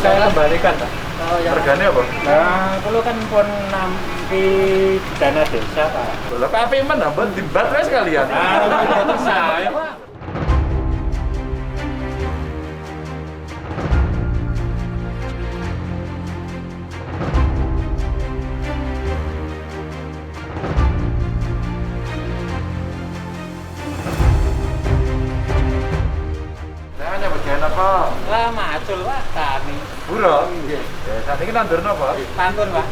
saya kembalikan, Pak. Oh, ya. Regane apa? Nah, kalau kan pun nampi dana desa, Pak. Lah Pak Pimen mbon dibat wis kalian. Nah, saya, Pak. Namanya bagian apa? Lah macul, Pak. Tani. Buro. Ya, saat ini nandur apa? Pantun, Pak.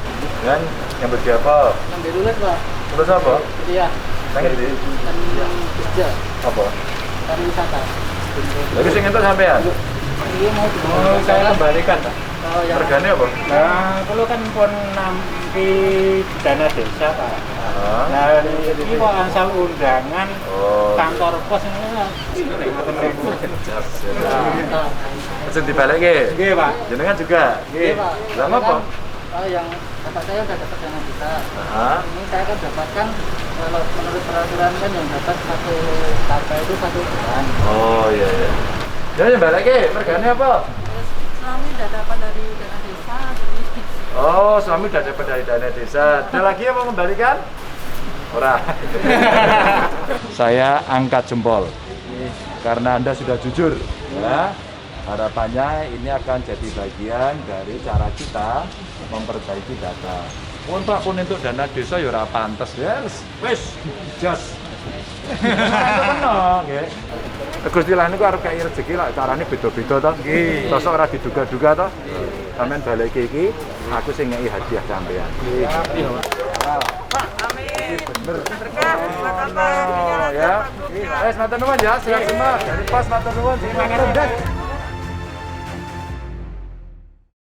Dan yang bagian apa? Sambil lulet, Pak. Terus apa? Iya. Pengen di Dan kerja, apa? dan wisata. Lagi sing entuk sampean. Iya mau Oh, saya kembalikan, Pak. Oh, ya. Regane apa? Nah, kalau kan pun nampi dana desa, Pak. Hah? Nah, ini kok asal undangan Oh. kantor pos ini lah. Jas. Nah, Langsung dibalikke. Nggih, Pak. Jenengan juga. iya, Pak. Lah Saya apa? kan, yang bapak saya udah dapat dana kita. Hah? Ini saya kan dapatkan kalau menurut peraturan kan yang dapat satu KP itu 1 bulan. Oh iya iya. Ya balikke, regane apa? Suami udah dapat dari dana desa, jadi Oh, suami udah dapat dari dana desa. Ada lagi yang mau kembalikan? Ora. Saya angkat jempol karena Anda sudah jujur. Ya. Harapannya ini akan jadi bagian dari cara kita memperbaiki data. Pun Pak pun untuk dana desa ya ora pantes ya. Wis, jas. Menang nggih. Gusti Allah niku arep kei rezeki lah carane beda-beda to. Nggih. Sosok ora diduga-duga to. Sampeyan balik iki, aku sing ngeki hadiah sampean. Nggih. Pak, amin. Bener. Berkah, selamat tambah. Oh, ya. Wes matur nuwun ya, siap semua. Dari pos matur nuwun sing mangan rendah.